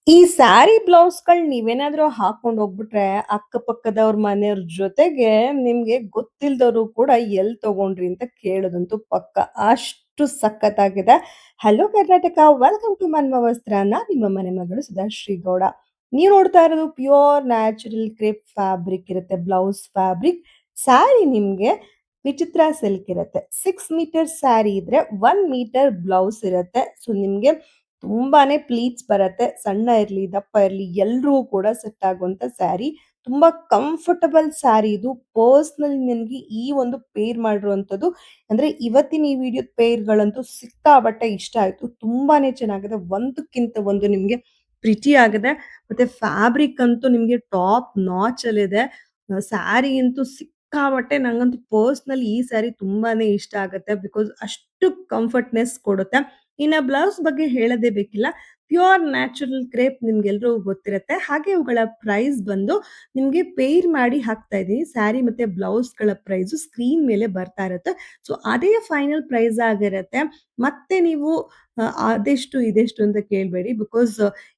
ಈ ಸ್ಯಾರಿ ಬ್ಲೌಸ್‌ಗಳ್ ನೀವೇನಾದ್ರೂ ಹಾಕೊಂಡ್ ಹೋಗ್ಬಿಟ್ರೆ, ಅಕ್ಕಪಕ್ಕದವ್ರ್ ಮನೆಯವ್ರ್ ಜೊತೆಗೆ ನಿಮ್ಗೆ ಗೊತ್ತಿಲ್ದವ್ರು ಕೂಡ ಎಲ್ ತಗೊಂಡ್ರಿ ಅಂತ ಕೇಳೋದಂತೂ ಪಕ್ಕ. ಅಷ್ಟು ಸಖತ್ತಾಗಿದೆ. ಹಲೋ ಕರ್ನಾಟಕ, ವೆಲ್ಕಮ್ ಟು ಮನ್ಮ ವಸ್ತ್ರ. ನಾನ್ ನಿಮ್ಮ ಮನೆ ಮಗಳು ಸುಧಾಶ್ರೀ ಗೌಡ. ನೀವ್ ನೋಡ್ತಾ ಇರೋದು ಪ್ಯೂರ್ ನ್ಯಾಚುರಲ್ ಕ್ರೇಪ್ ಫ್ಯಾಬ್ರಿಕ್ ಇರುತ್ತೆ. Blouse fabric. ಸ್ಯಾರಿ ನಿಮ್ಗೆ ವಿಚಿತ್ರ ಸಿಲ್ಕ್ ಇರುತ್ತೆ. 6 ಮೀಟರ್ ಸ್ಯಾರಿ ಇದ್ರೆ 1 ಮೀಟರ್ ಬ್ಲೌಸ್ ಇರುತ್ತೆ. ಸೊ ನಿಮ್ಗೆ ತುಂಬಾನೇ ಪ್ಲೀಟ್ಸ್ ಬರತ್ತೆ. ಸಣ್ಣ ಇರ್ಲಿ, ದಪ್ಪ ಇರ್ಲಿ ಎಲ್ರಿಗೂ ಕೂಡ ಸೆಟ್ ಆಗುವಂತ ಸ್ಯಾರಿ. ತುಂಬಾ ಕಂಫರ್ಟಬಲ್ ಸ್ಯಾರಿ ಇದು. ಪರ್ಸನಲಿ ನನ್ಗೆ ಈ ಒಂದು ಪೇರ್ ಮಾಡಿರುವಂತದ್ದು ಅಂದ್ರೆ ಇವತ್ತಿನ ಈ ವಿಡಿಯೋದ ಪೇರ್‌ಗಳಂತೂ ಸಿಕ್ಕಾಪಟ್ಟೆ ಇಷ್ಟ ಆಯ್ತು. ತುಂಬಾನೇ ಚೆನ್ನಾಗಿದೆ. ಒಂದಕ್ಕಿಂತ ಒಂದು ನಿಮ್ಗೆ ಪ್ರಿಟಿ ಆಗಿದೆ. ಮತ್ತೆ ಫ್ಯಾಬ್ರಿಕ್ ಅಂತೂ ನಿಮ್ಗೆ ಟಾಪ್ ನಾಚ್ ಅಲ್ಲಿದೆ. ಸ್ಯಾರಿ ಅಂತೂ ಸಿಕ್ಕಾಪಟ್ಟೆ ನಂಗಂತೂ ಪರ್ಸನಲಿ ಈ ಸ್ಯಾರಿ ತುಂಬಾನೇ ಇಷ್ಟ ಆಗತ್ತೆ. ಬಿಕಾಸ್ ಅಷ್ಟು ಕಂಫರ್ಟ್‌ನೆಸ್ ಕೊಡುತ್ತೆ. ಇನ್ನ ಬ್ಲೌಸ್ ಬಗ್ಗೆ ಹೇಳೋದೇ ಬೇಕಿಲ್ಲ. ಪ್ಯೂರ್ ನ್ಯಾಚುರಲ್ ಕ್ರೇಪ್ ನಿಮ್ಗೆಲ್ರಿಗೂ ಗೊತ್ತಿರತ್ತೆ. ಹಾಗೆ ಇವುಗಳ ಪ್ರೈಸ್ ಬಂದು ನಿಮ್ಗೆ ಪೇರ್ ಮಾಡಿ ಹಾಕ್ತಾ ಇದೀನಿ. ಸ್ಯಾರಿ ಮತ್ತೆ ಬ್ಲೌಸ್‌ಗಳ ಪ್ರೈಸು ಸ್ಕ್ರೀನ್ ಮೇಲೆ ಬರ್ತಾ ಇರತ್ತೆ. ಸೊ ಅದೇ ಫೈನಲ್ ಪ್ರೈಸ್ ಆಗಿರತ್ತೆ. ಮತ್ತೆ ನೀವು ಅದೆಷ್ಟು ಇದೆಷ್ಟು ಅಂತ ಕೇಳ್ಬೇಡಿ. ಬಿಕಾಸ್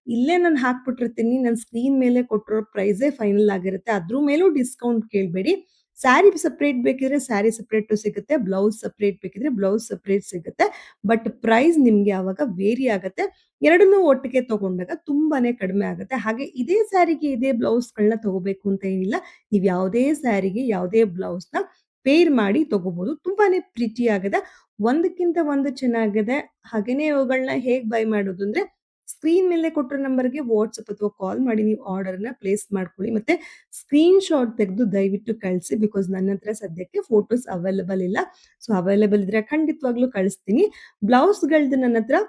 ಇಲ್ಲೇ ನಾನು ಹಾಕ್ಬಿಟ್ಟಿರ್ತೀನಿ. ನಾನು ಸ್ಕ್ರೀನ್ ಮೇಲೆ ಕೊಟ್ಟಿರೋ ಪ್ರೈಸೇ ಫೈನಲ್ ಆಗಿರುತ್ತೆ. ಅದ್ರ ಮೇಲೂ ಡಿಸ್ಕೌಂಟ್ ಕೇಳ್ಬೇಡಿ. ಸ್ಯಾರಿ ಸೆಪರೇಟ್ ಬೇಕಿದ್ರೆ ಸ್ಯಾರಿ ಸೆಪರೇಟು ಸಿಗುತ್ತೆ. ಬ್ಲೌಸ್ ಸೆಪರೇಟ್ ಬೇಕಿದ್ರೆ ಬ್ಲೌಸ್ ಸೆಪರೇಟ್ ಸಿಗುತ್ತೆ. ಬಟ್ ಪ್ರೈಸ್ ನಿಮ್ಗೆ ಆವಾಗ ವೇರಿ ಆಗತ್ತೆ. ಎರಡನ್ನೂ ಒಟ್ಟಿಗೆ ತಗೊಂಡಾಗ ತುಂಬಾನೇ ಕಡಿಮೆ ಆಗತ್ತೆ. ಹಾಗೆ ಇದೇ ಸ್ಯಾರಿಗೆ ಇದೇ ಬ್ಲೌಸ್‌ಗಳನ್ನ ತಗೋಬೇಕು ಅಂತ ಏನಿಲ್ಲ. ನೀವ್ ಯಾವುದೇ ಸ್ಯಾರಿಗೆ ಯಾವುದೇ ಬ್ಲೌಸ್‌ನ ಪೇರ್ ಮಾಡಿ ತಗೋಬಹುದು. ತುಂಬಾನೇ ಪ್ರಿಟಿ ಆಗಿದೆ. ಒಂದಕ್ಕಿಂತ ಒಂದು ಚೆನ್ನಾಗಿದೆ. ಹಾಗೇನೇ ಇವುಗಳನ್ನ ಹೇಗ್ ಬೈ ಮಾಡೋದು ಅಂದ್ರೆ ಸ್ಕ್ರೀನ್ ಮೇಲೆ ಕೊಟ್ಟಿರೋ ನಂಬರ್‌ಗೆ ವಾಟ್ಸ್ಆಪ್ ಅಥವಾ ಕಾಲ್ ಮಾಡಿ ನೀವು ಆರ್ಡರ್‌ನ ಪ್ಲೇಸ್ ಮಾಡ್ಕೊಳ್ಳಿ. ಮತ್ತೆ ಸ್ಕ್ರೀನ್ ಶಾಟ್ ತೆಗೆದು ದಯವಿಟ್ಟು ಕಳಿಸಿ. ಬಿಕಾಸ್ ನನ್ನ ಹತ್ರ ಸದ್ಯಕ್ಕೆ ಫೋಟೋಸ್ ಅವೈಲಬಲ್ ಇಲ್ಲ. ಸೊ ಅವೈಲಬಲ್ ಇದ್ರೆ ಖಂಡಿತವಾಗ್ಲೂ ಕಳಿಸ್ತೀನಿ. ಬ್ಲೌಸ್‌ಗಳ್ದು ನನ್ನ ಹತ್ರ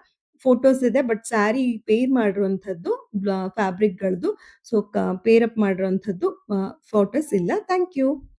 ಫೋಟೋಸ್ ಇದೆ. ಬಟ್ ಸ್ಯಾರಿ ಪೇರ್ ಮಾಡಿರುವಂಥದ್ದು ಫ್ಯಾಬ್ರಿಕ್‌ಗಳ್ದು ಸೊ ಪೇರ್ ಅಪ್ ಮಾಡಿರುವಂಥದ್ದು ಫೋಟೋಸ್ ಇಲ್ಲ. Thank you.